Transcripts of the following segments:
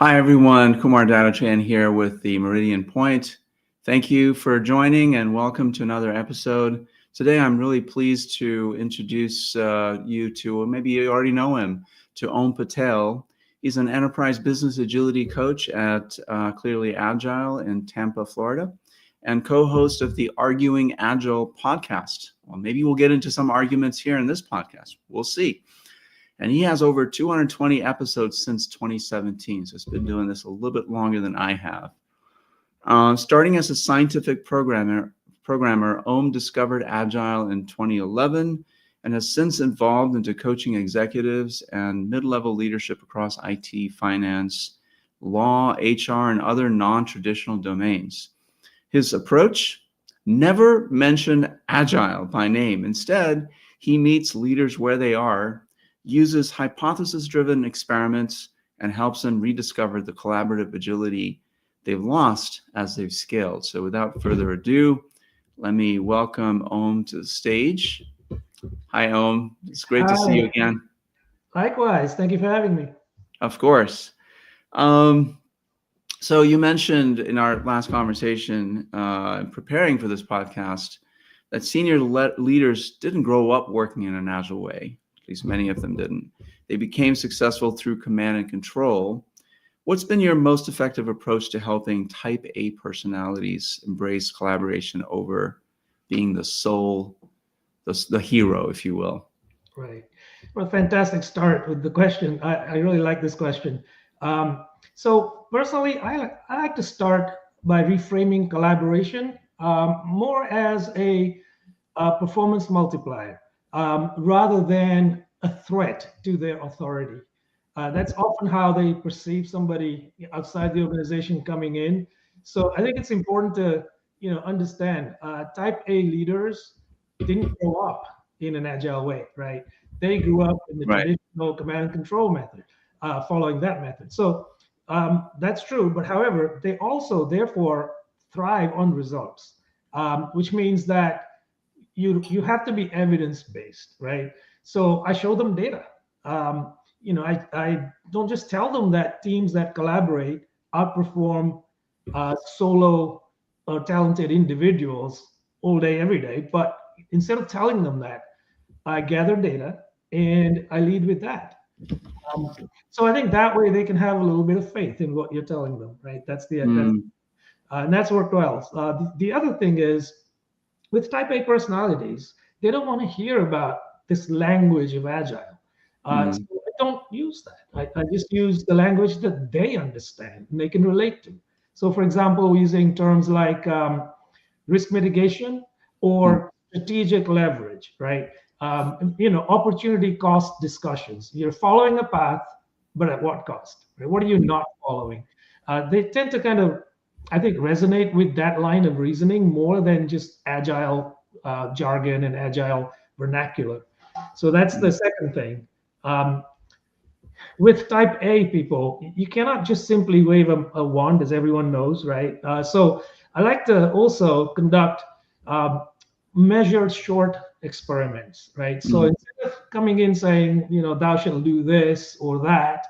Hi, everyone. Kumar Dadochan here with the Meridian Point. Thank you for joining and welcome to another episode. Today, I'm really pleased to introduce you to, or maybe you already know him, to Patel. He's an enterprise business agility coach at Clearly Agile in Tampa, Florida, and co-host of the Arguing Agile podcast. Well, maybe we'll get into some arguments here in this podcast. We'll see. And he has over 220 episodes since 2017. So it's been doing this a little bit longer than I have. Starting as a scientific programmer, Ohm discovered Agile in 2011 and has since evolved into coaching executives and mid-level leadership across IT, finance, law, HR, and other non-traditional domains. His approach: never mention Agile by name. Instead, he meets leaders where they are, uses hypothesis-driven experiments, and helps them rediscover the collaborative agility they've lost as they've scaled. So without further ado, let me welcome Ohm to the stage. Hi, Ohm. It's great to see you again. Likewise. Thank you for having me. Of course. So you mentioned in our last conversation, preparing for this podcast, that senior leaders didn't grow up working in an agile way. At least many of them didn't. They became successful through command and control. What's been your most effective approach to helping type A personalities embrace collaboration over being the soul, the hero, if you will? Right. Well, fantastic start with the question. I really like this question. So personally, I like to start by reframing collaboration more as a performance multiplier rather than a threat to their authority. That's often how they perceive somebody outside the organization coming in. So I think it's important to understand type A leaders didn't grow up in an agile way, right? They grew up in the Right. traditional command and control method, following that method. So that's true. But however, they also therefore thrive on results, which means that you have to be evidence based, right? So I show them data. I don't just tell them that teams that collaborate outperform solo or talented individuals all day, every day. But instead of telling them that, I gather data and I lead with that. Um, so I think that way they can have a little bit of faith in what you're telling them, right? And that's worked well. The other thing is with type A personalities, they don't want to hear about this language of agile. So I don't use that. I just use the language that they understand and they can relate to. So, for example, using terms like risk mitigation or strategic leverage, right? Opportunity cost discussions. You're following a path, but at what cost? Right? What are you not following? They tend to kind of, I think, resonate with that line of reasoning more than just agile jargon and agile vernacular. So that's the second thing. Um, with type A people, you cannot just simply wave a wand, as everyone knows, right? So I like to also conduct uh, measured short experiments, right? So instead of coming in saying, thou shalt do this or that,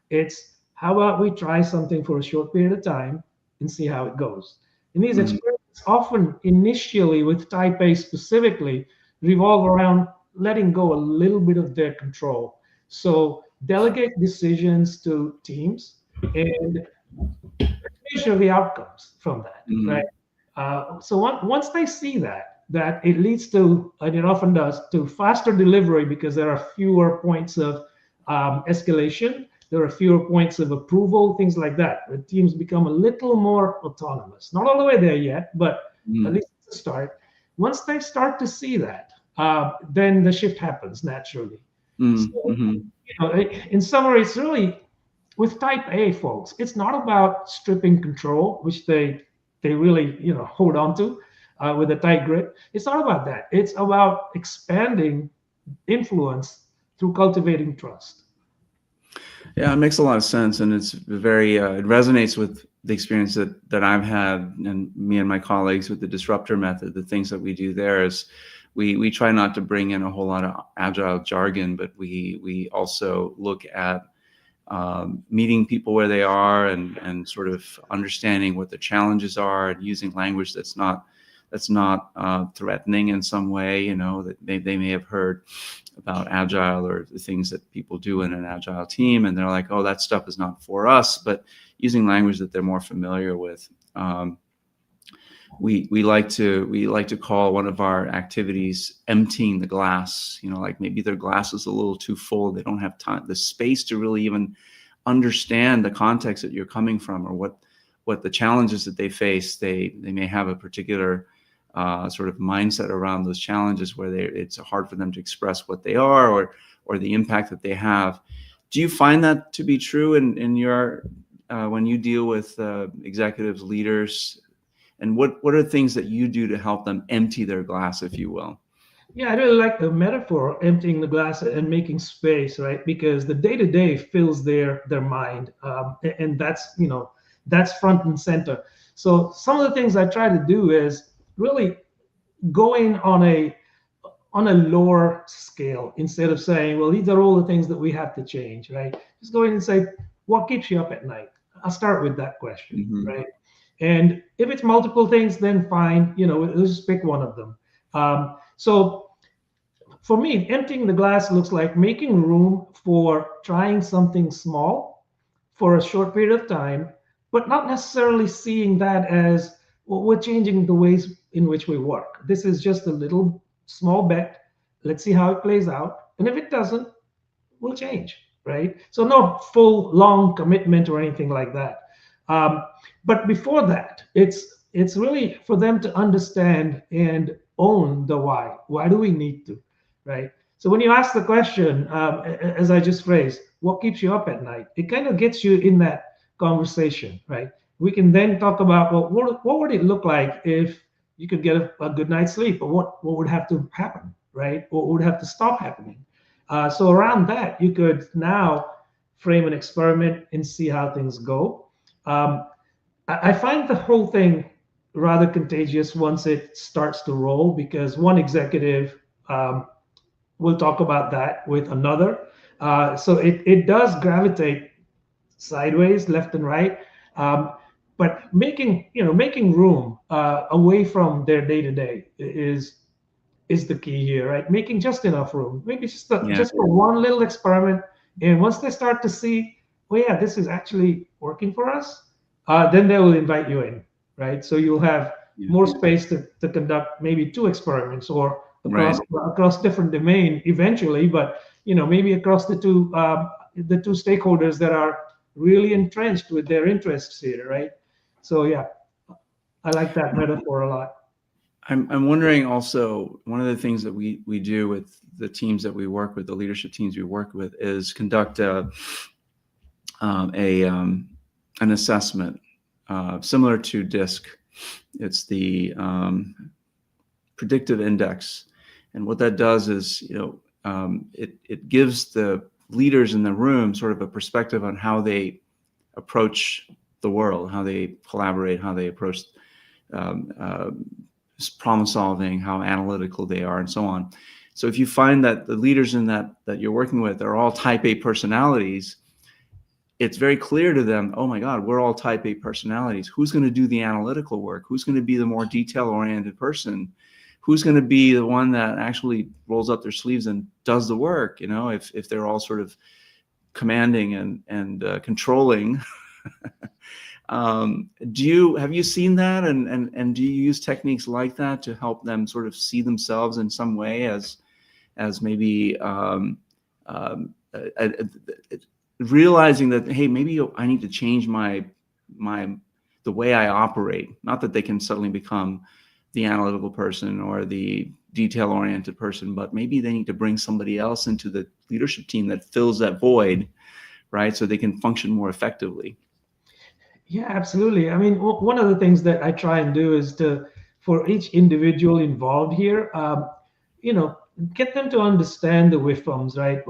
it's how about we try something for a short period of time and see how it goes. And these experiments often initially with type A specifically revolve around letting go a little bit of their control. So delegate decisions to teams and measure the outcomes from that, right? So once they see that it leads to, and it often does, to faster delivery because there are fewer points of escalation, there are fewer points of approval, things like that. The teams become a little more autonomous. Not all the way there yet, but at least it's a start. Once they start to see that, then the shift happens naturally. So, in summary, it's really with type A folks, it's not about stripping control, which they really hold on to with a tight grip. It's not about that. It's about expanding influence through cultivating trust. Yeah, it makes a lot of sense, and it's very it resonates with the experience that I've had, and me and my colleagues with the disruptor method. The things that we do there is we try not to bring in a whole lot of agile jargon, but we also look at meeting people where they are, and sort of understanding what the challenges are, and using language that's not threatening in some way, that they may have heard about Agile or the things that people do in an Agile team, and they're like, oh, that stuff is not for us, but using language that they're more familiar with. We like to call one of our activities emptying the glass. Like maybe their glass is a little too full. They don't have the space to really even understand the context that you're coming from, or what the challenges that they face. They may have a particular sort of mindset around those challenges where it's hard for them to express what they are, or the impact that they have. Do you find that to be true in your when you deal with executives, leaders? And what are things that you do to help them empty their glass, if you will? Yeah, I really like the metaphor, emptying the glass and making space, right? Because the day to day fills their mind, and that's front and center. So some of the things I try to do is really going on a lower scale, instead of saying, well, these are all the things that we have to change, right? Just go in and say, what keeps you up at night? I'll start with that question, Mm-hmm. right? And if it's multiple things, then fine, let's just pick one of them. So for me, emptying the glass looks like making room for trying something small for a short period of time, but not necessarily seeing that as, well, we're changing the ways in which we work. This is just a little small bet. Let's see how it plays out. And if it doesn't, we'll change, right? So no full long commitment or anything like that. But before that, it's really for them to understand and own the why. Why do we need to, right? So when you ask the question, as I just phrased, what keeps you up at night? It kind of gets you in that conversation, right? We can then talk about, well, what would it look like if you could get a good night's sleep, or what would have to happen, right? What would have to stop happening? So around that, you could now frame an experiment and see how things go. I find the whole thing rather contagious once it starts to roll, because one executive will talk about that with another. So it does gravitate sideways, left and right. But making room away from their day to day is the key here, right? Making just enough room, maybe Yeah. just for one little experiment. And once they start to see, oh yeah, this is actually working for us, then they will invite you in, right? So you'll have Yeah. more space to conduct maybe two experiments, or Right. across different domain eventually, but maybe across the two stakeholders that are really entrenched with their interests here, right? So yeah, I like that metaphor a lot. I'm wondering also, one of the things that we do with the teams that we work with, the leadership teams we work with, is conduct an assessment similar to DISC. It's the predictive index, and what that does is, it gives the leaders in the room sort of a perspective on how they approach the world, how they collaborate, how they approach problem solving, how analytical they are, and so on. So if you find that the leaders in that you're working with are all type A personalities, it's very clear to them, oh my God, we're all type A personalities. Who's going to do the analytical work? Who's going to be the more detail-oriented person? Who's going to be the one that actually rolls up their sleeves and does the work? If they're all sort of commanding and controlling. Have you seen that, and do you use techniques like that to help them sort of see themselves in some way as maybe realizing that, hey, maybe I need to change the way I operate? Not that they can suddenly become the analytical person or the detail-oriented person, but maybe they need to bring somebody else into the leadership team that fills that void, right? So they can function more effectively. Yeah, absolutely. I mean, one of the things that I try and do is for each individual involved here, get them to understand the WIFMs, right?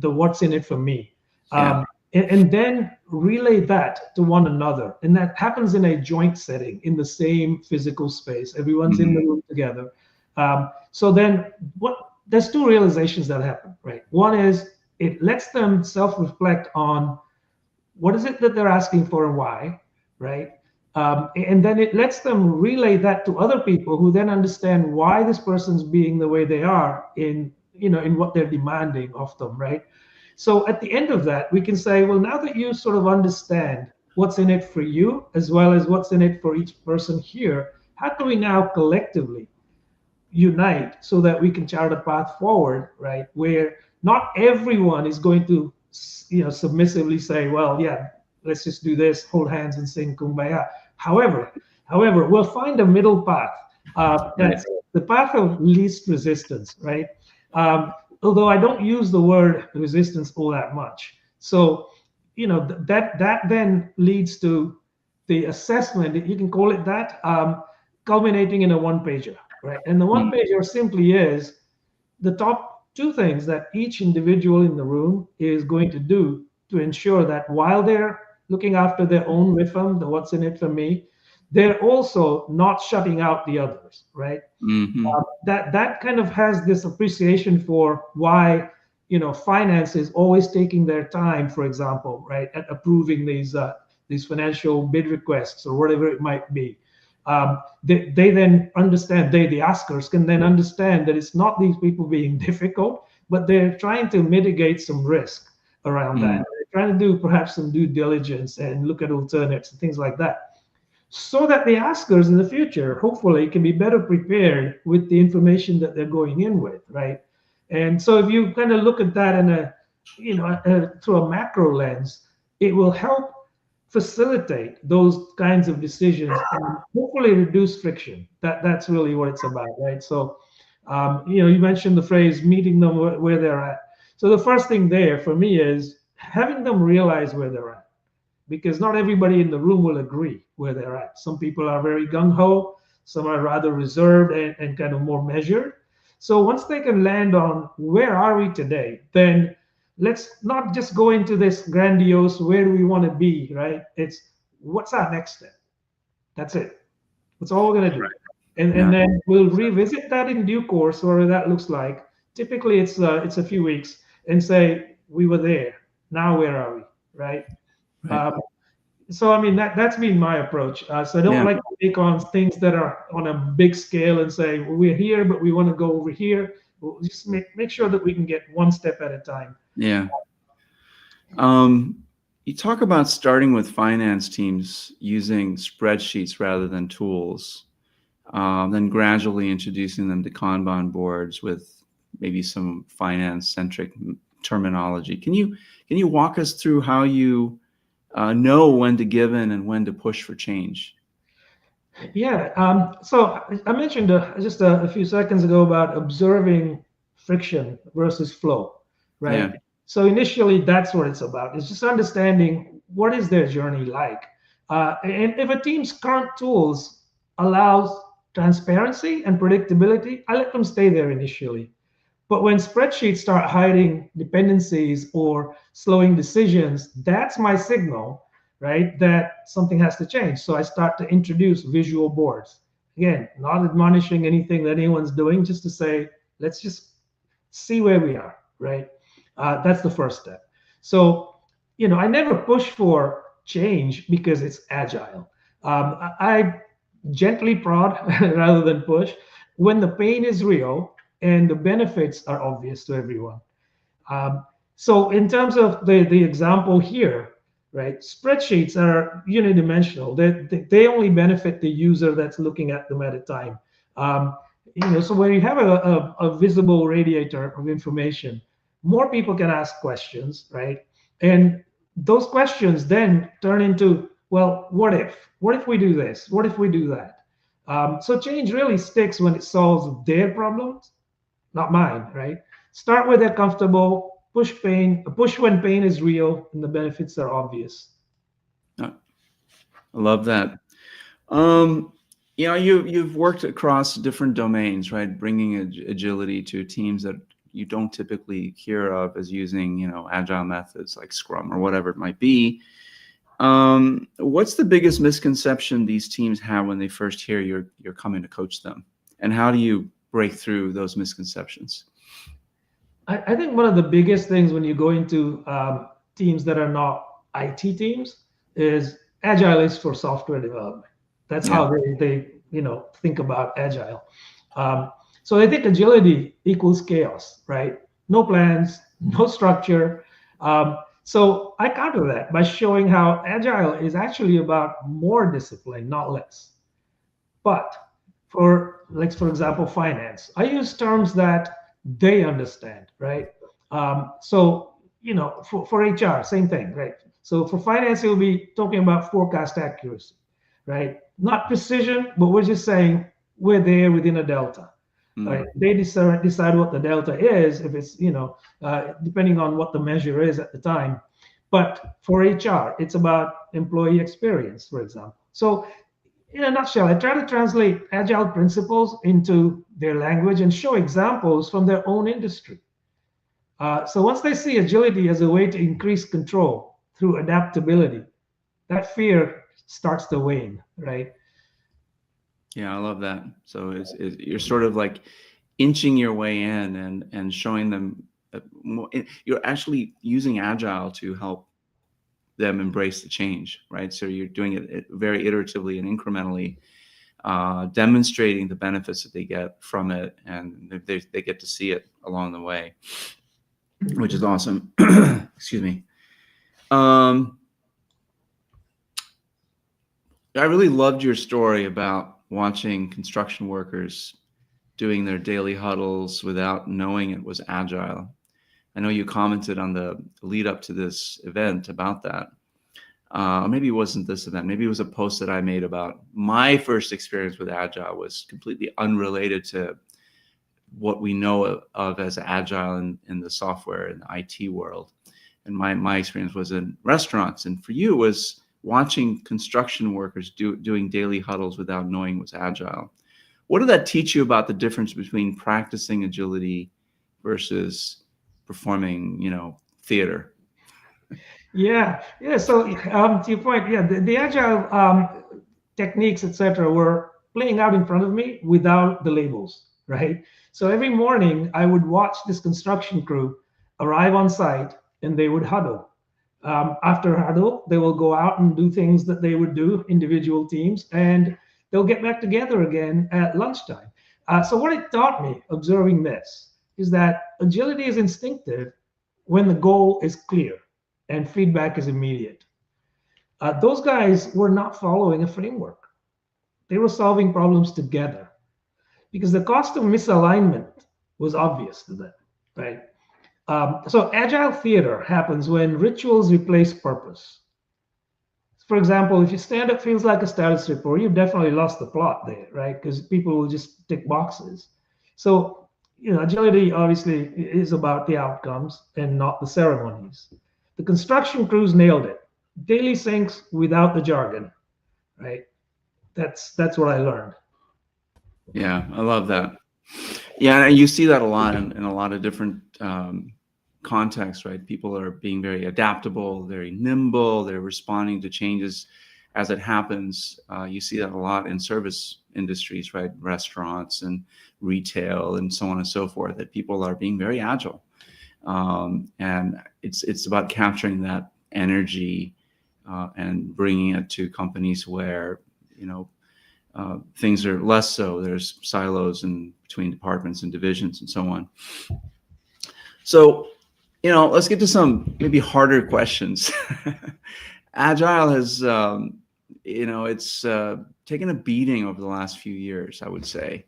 The what's in it for me. Yeah. And then relay that to one another. And that happens in a joint setting, in the same physical space. Everyone's in the room together. So then there's two realizations that happen, right? One is it lets them self-reflect on what is it that they're asking for and why, right? And then it lets them relay that to other people who then understand why this person's being the way they are in, in what they're demanding of them, right? So at the end of that, we can say, well, now that you sort of understand what's in it for you as well as what's in it for each person here, how can we now collectively unite so that we can chart a path forward, right? Where not everyone is going to, submissively say, well, yeah, let's just do this, hold hands and sing Kumbaya. However, we'll find a middle path. That's the path of least resistance, right? Although I don't use the word resistance all that much. So, that then leads to the assessment, you can call it that, culminating in a one pager, right? And the one pager simply is the top two things that each individual in the room is going to do to ensure that while they're looking after their own rhythm, the what's in it for me, they're also not shutting out the others, right? That kind of has this appreciation for why finance is always taking their time, for example, right, at approving these financial bid requests or whatever it might be. They then understand, the askers can then understand that it's not these people being difficult, but they're trying to mitigate some risk around that. They're trying to do perhaps some due diligence and look at alternates and things like that, so that the askers in the future hopefully can be better prepared with the information that they're going in with, right? And so if you kind of look at that in through a macro lens, it will help facilitate those kinds of decisions and hopefully reduce friction. That's really what it's about, right? So you mentioned the phrase meeting them where they're at. So the first thing there for me is having them realize where they're at, because not everybody in the room will agree where they're at. Some people are very gung-ho, some are rather reserved and kind of more measured. So once they can land on where are we today, then let's not just go into this grandiose where do we want to be, right? It's what's our next step. That's it. That's all we're going to do. And then we'll revisit that in due course, whatever that looks like. Typically it's a few weeks, and say we were there, now where are we, right? So I mean that's been my approach. So I don't like to take on things that are on a big scale and say, well, we're here but we want to go over here. We'll just make sure that we can get one step at a time. You talk about starting with finance teams using spreadsheets rather than tools, then gradually introducing them to Kanban boards with maybe some finance-centric terminology. Can you walk us through how you know when to give in and when to push for change? Yeah. So I mentioned just a few seconds ago about observing friction versus flow, right? So initially, that's what it's about. It's just understanding what is their journey like. And if a team's current tools allows transparency and predictability, I let them stay there initially. But when spreadsheets start hiding dependencies or slowing decisions, that's my signal, right, that something has to change. So I start to introduce visual boards. Again, not admonishing anything that anyone's doing, just to say, let's just see where we are, right? That's the first step. So, I never push for change because it's agile. I gently prod rather than push when the pain is real and the benefits are obvious to everyone. So in terms of the example here, right, spreadsheets are unidimensional. They only benefit the user that's looking at them at a time. So when you have a visible radiator of information, more people can ask questions, right? And those questions then turn into, well, what if? What if we do this? What if we do that? So change really sticks when it solves their problems, not mine, right? Start where they're comfortable, push when pain is real and the benefits are obvious. I love that. You've worked across different domains, right? Bringing agility to teams that you don't typically hear of as using, agile methods like Scrum or whatever it might be. What's the biggest misconception these teams have when they first hear you're coming to coach them? And how do you break through those misconceptions? I think one of the biggest things when you go into teams that are not IT teams is Agile is for software development. That's how they think about Agile. So they think agility equals chaos, right? No plans, no structure. So I counter that by showing how Agile is actually about more discipline, not less. But for example, finance, I use terms that they understand, right? So, for HR, same thing, right? So for finance, it will be talking about forecast accuracy, right? Not precision, but we're just saying we're there within a delta. Right? They decide what the delta is, if it's, depending on what the measure is at the time. But for HR, it's about employee experience, for example. So in a nutshell, I try to translate agile principles into their language and show examples from their own industry. So once they see agility as a way to increase control through adaptability, that fear starts to wane, right? Yeah, I love that. So you're sort of like inching your way in and showing them you're actually using Agile to help them embrace the change, right? So you're doing it very iteratively and incrementally, demonstrating the benefits that they get from it, and they get to see it along the way, which is awesome. Excuse me. I really loved your story about watching construction workers doing their daily huddles without knowing it was Agile. I know you commented on the lead up to this event about that. Maybe it wasn't this event. Maybe it was a post that I made about my first experience with Agile was completely unrelated to what we know of as Agile in the software and the IT world. And my experience was in restaurants. And for you, it was watching construction workers doing daily huddles without knowing it was Agile. What did that teach you about the difference between practicing agility versus performing, theater? Yeah. So to your point, yeah, the agile techniques, etc., were playing out in front of me without the labels, right? So every morning I would watch this construction crew arrive on site and they would huddle. After huddle, they will go out and do things that they would do, individual teams, and they'll get back together again at lunchtime. So what it taught me, observing this, is that agility is instinctive when the goal is clear and feedback is immediate. Those guys were not following a framework. They were solving problems together because the cost of misalignment was obvious to them, right? So agile theater happens when rituals replace purpose. For example, if your stand-up feels like a status report, you've definitely lost the plot there, right? Because people will just tick boxes. So, agility obviously is about the outcomes and not the ceremonies. The construction crews nailed it. Daily syncs without the jargon, right? That's what I learned. Yeah, I love that. Yeah, and you see that a lot in a lot of different contexts, right? People are being very adaptable, very nimble, they're responding to changes as it happens. You see that a lot in service industries, right? Restaurants and retail and so on and so forth, that people are being very agile. And it's about capturing that energy and bringing it to companies where, things are less so. There's silos in between departments and divisions and so on. So, let's get to some maybe harder questions. Agile has, it's taken a beating over the last few years, I would say,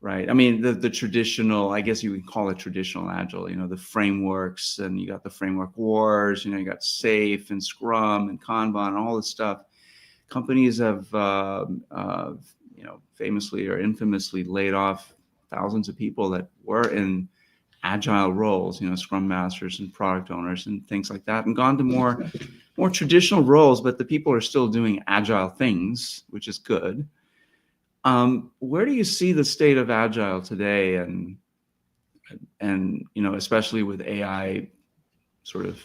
right? I mean, the traditional, I guess you would call it traditional Agile, the frameworks, and you got the framework wars, you got SAFe and Scrum and Kanban and all this stuff. Companies have, famously or infamously laid off thousands of people that were in agile roles, scrum masters and product owners and things like that, and gone to more traditional roles, but the people are still doing agile things, which is good. Where do you see the state of agile today, and especially with AI sort of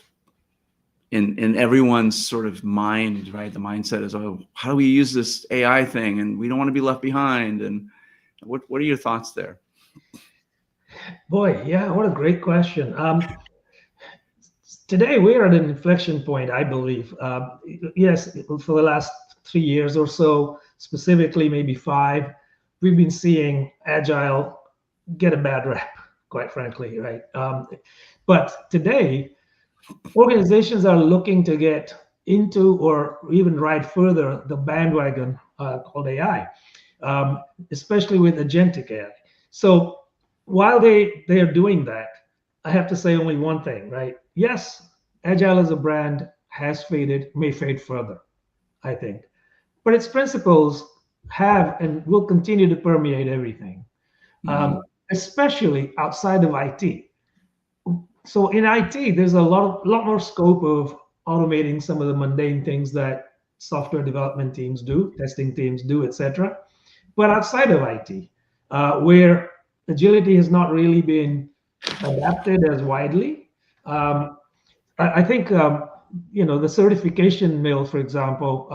in everyone's sort of mind, right? The mindset is, oh, how do we use this AI thing, and we don't want to be left behind. And what are your thoughts there? Boy, yeah, what a great question. today we are at an inflection point, I believe. Yes, for the last 3 years or so, specifically maybe 5, we've been seeing Agile get a bad rap, quite frankly, right? But today, organizations are looking to get into or even ride further the bandwagon called AI, especially with agentic AI. So while they are doing that, I have to say only one thing, right? Yes, Agile as a brand has faded, may fade further, I think, but its principles have and will continue to permeate everything, Mhm. especially outside of IT. So in IT, there's a lot more scope of automating some of the mundane things that software development teams do, testing teams do, etc. But outside of IT, where agility has not really been adapted as widely, um, I think the certification mill, for example,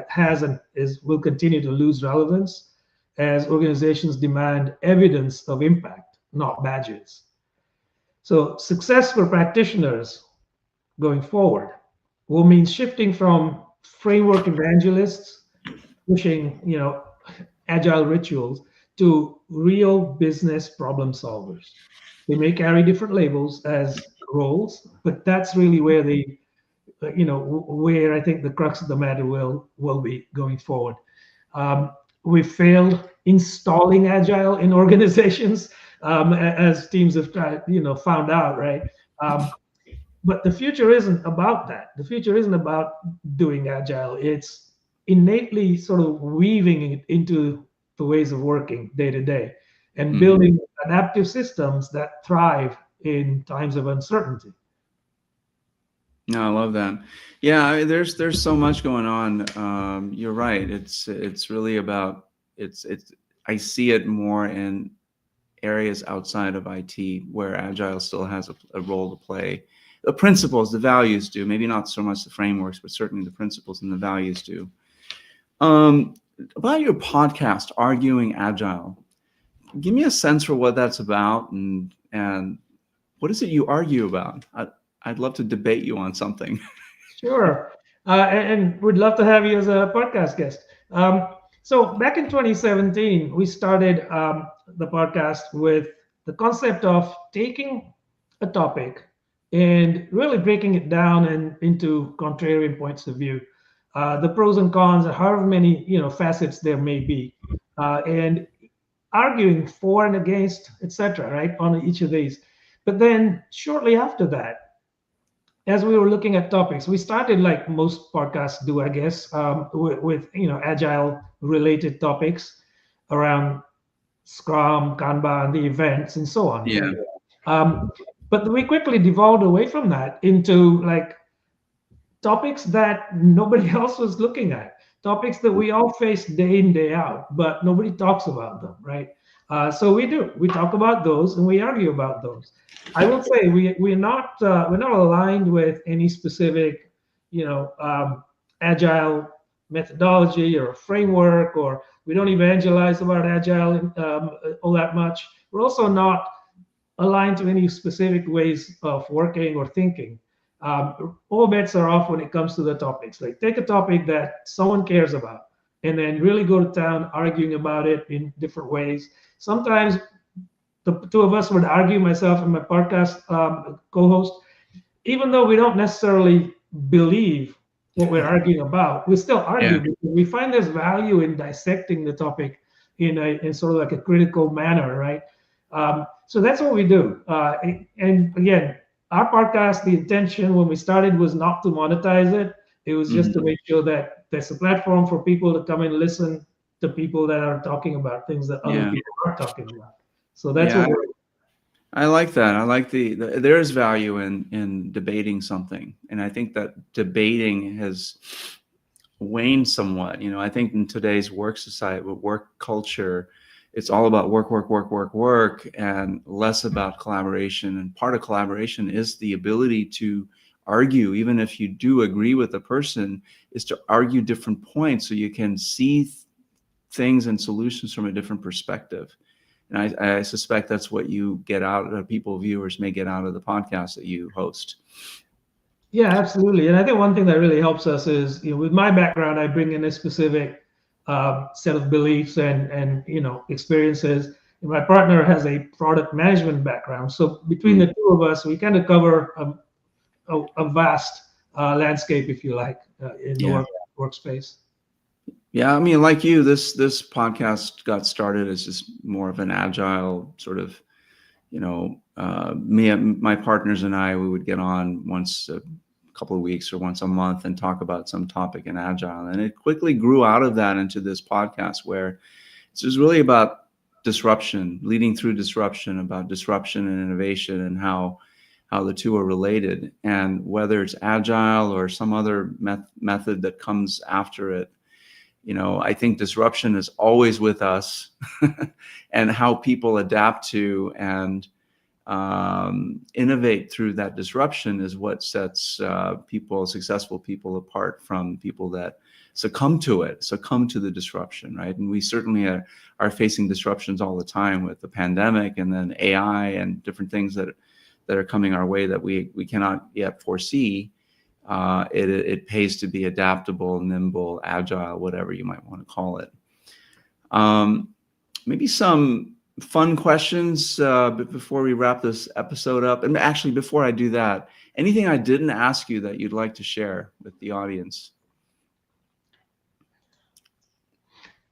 has and will continue to lose relevance as organizations demand evidence of impact, not badges. So success for practitioners going forward will mean shifting from framework evangelists pushing, agile rituals to real business problem solvers. They may carry different labels as roles, but that's really where where I think the crux of the matter will be going forward. Um, we failed installing agile in organizations, as teams have tried, found out, right? Um, but the future isn't about that. The future isn't about doing agile. It's innately sort of weaving it into the ways of working day to day and Mhm. building adaptive systems that thrive in times of uncertainty. No, I love that. Yeah, there's so much going on. You're right. It's really about it's. I see it more in areas outside of IT where Agile still has a role to play. The principles, the values do. Maybe not so much the frameworks, but certainly the principles and the values do. Um, about your podcast, Arguing Agile, give me a sense for what that's about and what is it you argue about? I'd love to debate you on something. Sure. And we'd love to have you as a podcast guest. So back in 2017, we started the podcast with the concept of taking a topic and really breaking it down and into contrarian points of view, the pros and cons, and however many facets there may be, and arguing for and against, etc. Right on each of these. But then shortly after that, as we were looking at topics, we started like most podcasts do, I guess, with agile related topics around Scrum, Kanban, the events, and so on, Yeah. right? Um, but we quickly devolved away from that into like topics that nobody else was looking at, topics that we all face day in, day out, but nobody talks about them, right? So we do. We talk about those and we argue about those. I will say we're not aligned with any specific, agile methodology or framework, or we don't evangelize about agile all that much. We're also not aligned to any specific ways of working or thinking. All bets are off when it comes to the topics. Like take a topic that someone cares about and then really go to town arguing about it in different ways. Sometimes the two of us would argue, myself and my podcast co-host, even though we don't necessarily believe what we're arguing about, we still argue Yeah. because we find there's value in dissecting the topic in sort of like a critical manner, right? So that's what we do. And again, our podcast, the intention when we started was not to monetize it. It was just to Mhm. make sure that there's a platform for people to come and listen to people that are talking about things that other Yeah. people are talking about. So that's Yeah. what we're. I like that. I like there is value in debating something, and I think that debating has waned somewhat. I think in today's work society, with work culture, it's all about work, work, work, work, work, and less about collaboration. And part of collaboration is the ability to argue, even if you do agree with the person, is to argue different points so you can see things and solutions from a different perspective. And I suspect that's what you get out of people, viewers may get out of the podcast that you host. Yeah, absolutely. And I think one thing that really helps us is, with my background, I bring in a specific set of beliefs and experiences. And my partner has a product management background, so between Mm. the two of us, we kind of cover a vast landscape, if you like, in the Yeah. workspace. Yeah, I mean, like you, this podcast got started as just more of an agile sort of, me and my partners and I, we would get on once a couple of weeks or once a month and talk about some topic in agile, and it quickly grew out of that into this podcast where it's just really about disruption, leading through disruption, about disruption and innovation, and how the two are related, and whether it's agile or some other method that comes after it. I think disruption is always with us, and how people adapt to and innovate through that disruption is what sets successful people apart from people that succumb to the disruption, right? And we certainly are facing disruptions all the time with the pandemic and then AI and different things that are coming our way that we cannot yet foresee. It pays to be adaptable, nimble, agile, whatever you might want to call it. Maybe some fun questions before we wrap this episode up. And actually, before I do that, anything I didn't ask you that you'd like to share with the audience?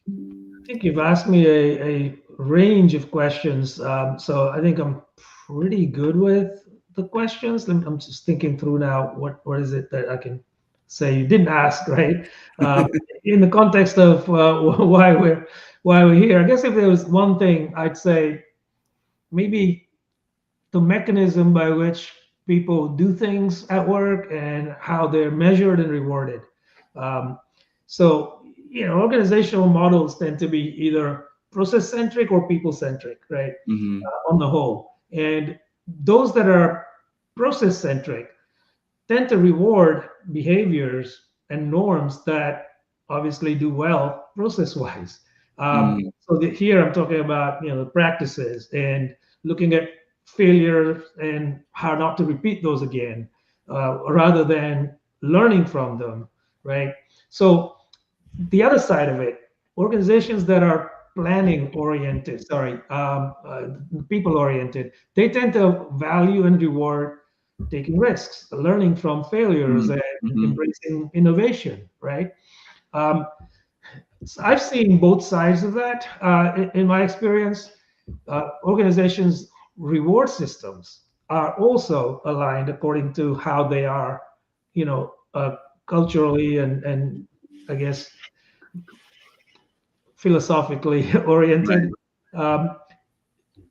I think you've asked me a range of questions, so I think I'm pretty good with the questions. I'm just thinking through now, what is it that I can say you didn't ask, right? In the context of why we're here, I guess if there was one thing, I'd say maybe the mechanism by which people do things at work and how they're measured and rewarded. Um, so, organizational models tend to be either process centric or people centric, right? Mm-hmm. On the whole. And those that are process centric tend to reward behaviors and norms that obviously do well process wise. Mm-hmm. So here I'm talking about the practices and looking at failure and how not to repeat those again, rather than learning from them, right? So the other side of it, organizations that are planning oriented, people oriented, they tend to value and reward taking risks, learning from failures, and Mm-hmm. embracing innovation, right? Um, so I've seen both sides of that in my experience. Organizations' reward systems are also aligned according to how they are, culturally and I guess philosophically Right. oriented. Um,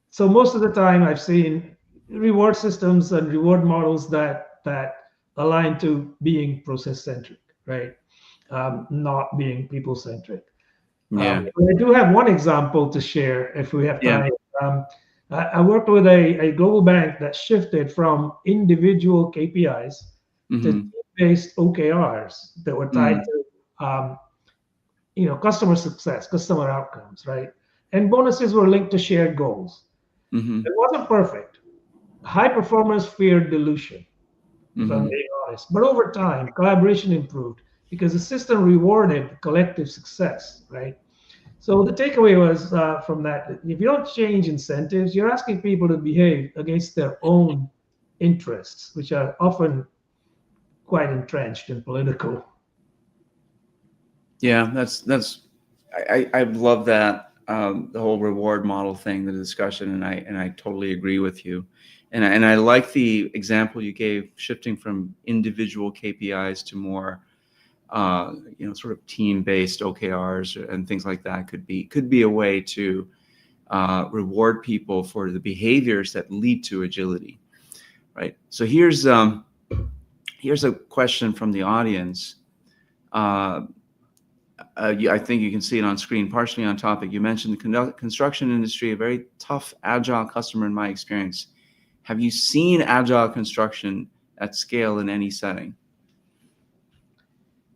so most of the time, I've seen reward systems and reward models that align to being process centric, right? Not being people centric. Yeah. I do have one example to share if we have Yeah. time. I worked with a global bank that shifted from individual KPIs to Mm-hmm. team-based OKRs that were tied to customer success, customer outcomes, right? And bonuses were linked to shared goals. Mm-hmm. It wasn't perfect. High performers feared dilution, if I'm Mm-hmm. being honest. But over time, collaboration improved because the system rewarded collective success, right? So the takeaway was from that: if you don't change incentives, you're asking people to behave against their own interests, which are often quite entrenched and political. Yeah, I love that, the whole reward model thing, the discussion, and I totally agree with you, and I like the example you gave, shifting from individual KPIs to more, sort of team-based OKRs and things like that could be a way to reward people for the behaviors that lead to agility, right? So here's a question from the audience. I think you can see it on screen, partially on topic. You mentioned the construction industry, a very tough, agile customer in my experience. Have you seen agile construction at scale in any setting?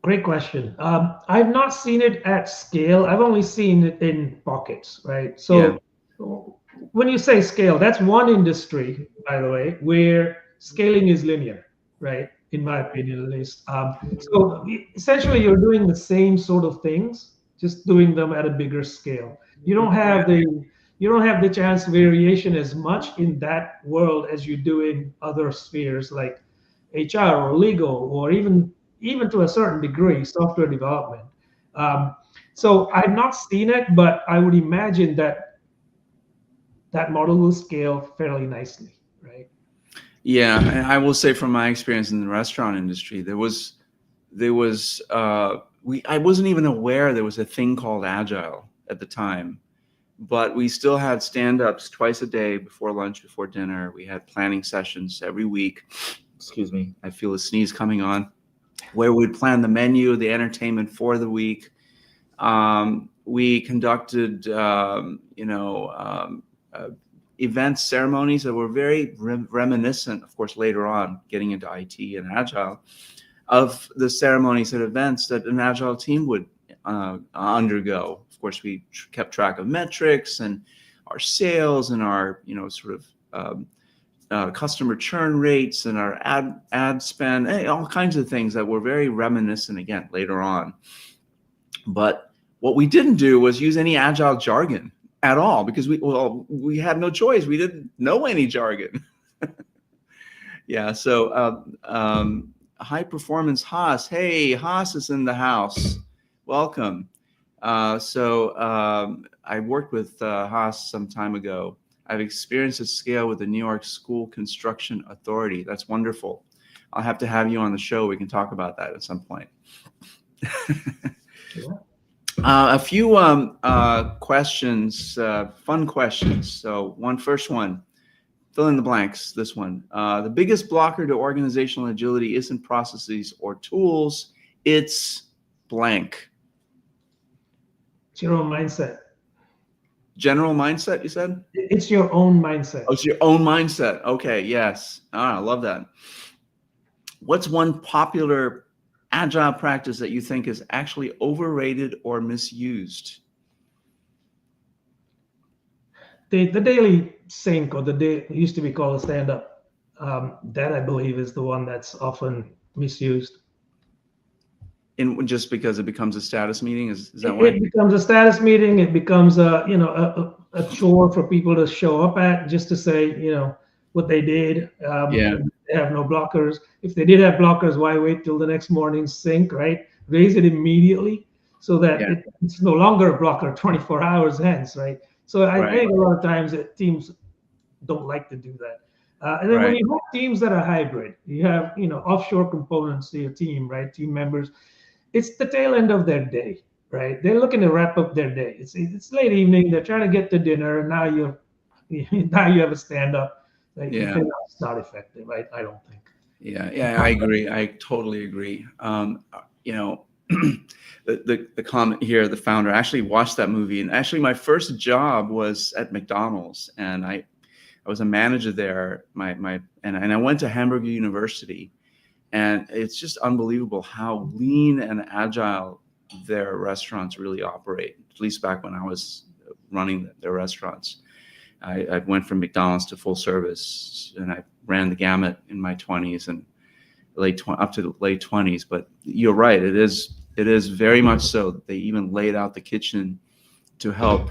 Great question. I've not seen it at scale. I've only seen it in pockets, right? Yeah. So when you say scale, that's one industry, by the way, where scaling is linear, right? In my opinion, at least. So essentially, you're doing the same sort of things, just doing them at a bigger scale. You don't have the chance variation as much in that world as you do in other spheres like HR or legal or even to a certain degree software development. Um, so I've not seen it, but I would imagine that model will scale fairly nicely, right? Yeah, and I will say from my experience in the restaurant industry, I wasn't even aware there was a thing called Agile at the time, but we still had stand-ups twice a day before lunch, before dinner. We had planning sessions every week. Excuse me, I feel a sneeze coming on. Where we'd plan the menu, the entertainment for the week. We conducted, events, ceremonies that were very reminiscent, of course, later on, getting into IT and Agile, of the ceremonies and events that an Agile team would undergo. Of course, we kept track of metrics and our sales and our, sort of customer churn rates and our ad spend, all kinds of things that were very reminiscent, again, later on. But what we didn't do was use any Agile jargon at all, because we had no choice. We didn't know any jargon. Yeah. So high performance Haas. Hey, Haas is in the house. Welcome. I worked with Haas some time ago. I've experienced a scale with the New York School Construction Authority. That's wonderful. I'll have to have you on the show. We can talk about that at some point. Yeah. A few questions, fun questions. So first one, fill in the blanks, this one. The biggest blocker to organizational agility isn't processes or tools, it's blank. It's your own mindset. General mindset, you said? It's your own mindset. Oh, it's your own mindset. Okay, yes. I love that. What's one popular Agile practice that you think is actually overrated or misused? The daily sync, or it used to be called a stand-up, that I believe is the one that's often misused. Just because it becomes a status meeting, is that why? It becomes a status meeting. It becomes a chore for people to show up at, just to say what they did. Yeah. They have no blockers. If they did have blockers, why wait till the next morning's sync, right? Raise it immediately so that it's no longer a blocker 24 hours hence, right? So I think a lot of times that teams don't like to do that. And then when you have teams that are hybrid, you have offshore components to your team, right? Team members. It's the tail end of their day, right? They're looking to wrap up their day. It's late evening. They're trying to get to dinner, and now you have a stand up. Like, it's not effective. I don't think. Yeah, I agree. I totally agree. The comment here, the founder actually watched that movie, and actually my first job was at McDonald's, and I was a manager there. And I went to Hamburger University. And it's just unbelievable how lean and agile their restaurants really operate, at least back when I was running their restaurants. I went from McDonald's to full service, and I ran the gamut in my 20s and up to the late 20s. But you're right, it is very much so. They even laid out the kitchen to help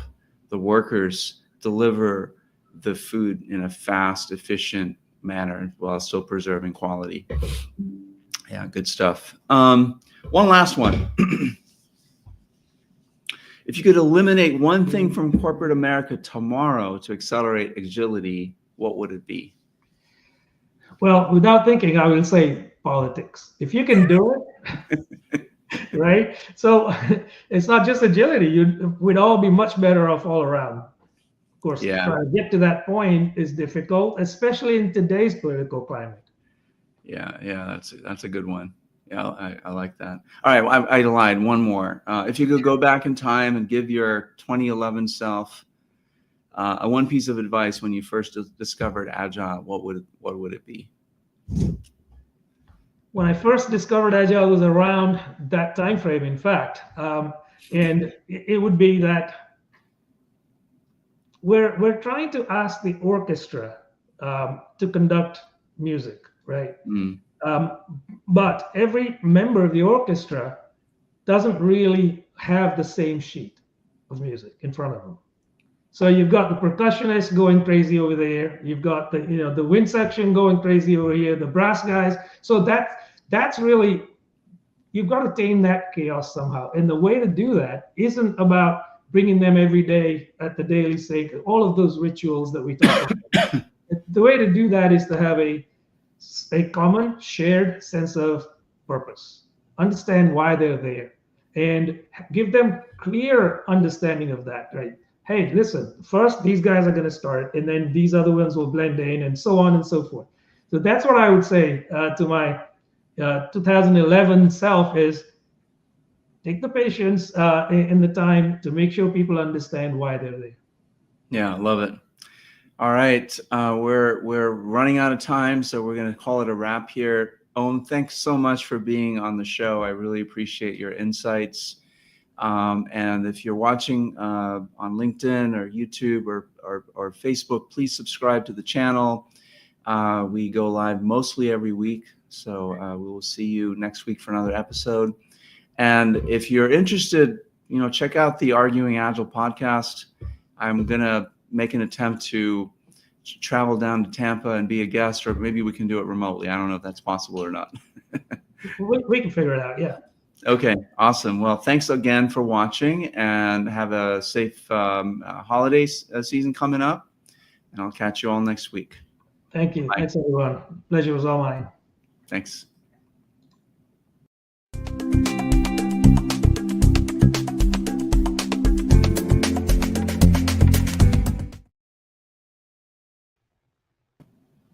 the workers deliver the food in a fast, efficient manner while still preserving quality. Yeah, good stuff. One last one. If you could eliminate one thing from corporate America tomorrow to accelerate agility, what would it be? Well, without thinking, I will say politics. If you can do it, right? So it's not just agility. We'd all be much better off all around. Of course, trying to get to that point is difficult, especially in today's political climate. Yeah, that's a good one. Yeah, I like that. All right, I lied. One more. If you could go back in time and give your 2011 self a one piece of advice when you first discovered Agile, what would it be? When I first discovered Agile, it was around that time frame, in fact, and it would be that we're trying to ask the orchestra to conduct music, right? Mm. Um, but every member of the orchestra doesn't really have the same sheet of music in front of them. So you've got the percussionist going crazy over there. You've got the wind section going crazy over here. The brass guys. So that's really, you've got to tame that chaos somehow. And the way to do that isn't about bringing them every day at the daily sake. All of those rituals that we talk about. The way to do that is to have a common shared sense of purpose. Understand why they're there, and give them clear understanding of that. Right? Hey, listen. First, these guys are going to start, and then these other ones will blend in, and so on and so forth. So that's what I would say to my 2011 self is take the patience and the time to make sure people understand why they're there. Yeah, love it. All right, we're running out of time, so we're going to call it a wrap here. Om, thanks so much for being on the show. I really appreciate your insights. And if you're watching on LinkedIn or YouTube or Facebook, please subscribe to the channel. We go live mostly every week, so we will see you next week for another episode. And if you're interested, check out the Arguing Agile podcast. I'm going to make an attempt to travel down to Tampa and be a guest, or maybe we can do it remotely. I don't know if that's possible or not. We can figure it out. Yeah. Okay, awesome. Well, thanks again for watching, and have a safe holiday season coming up. And I'll catch you all next week. Thank you. Bye. Thanks, everyone. Pleasure was all mine. Thanks.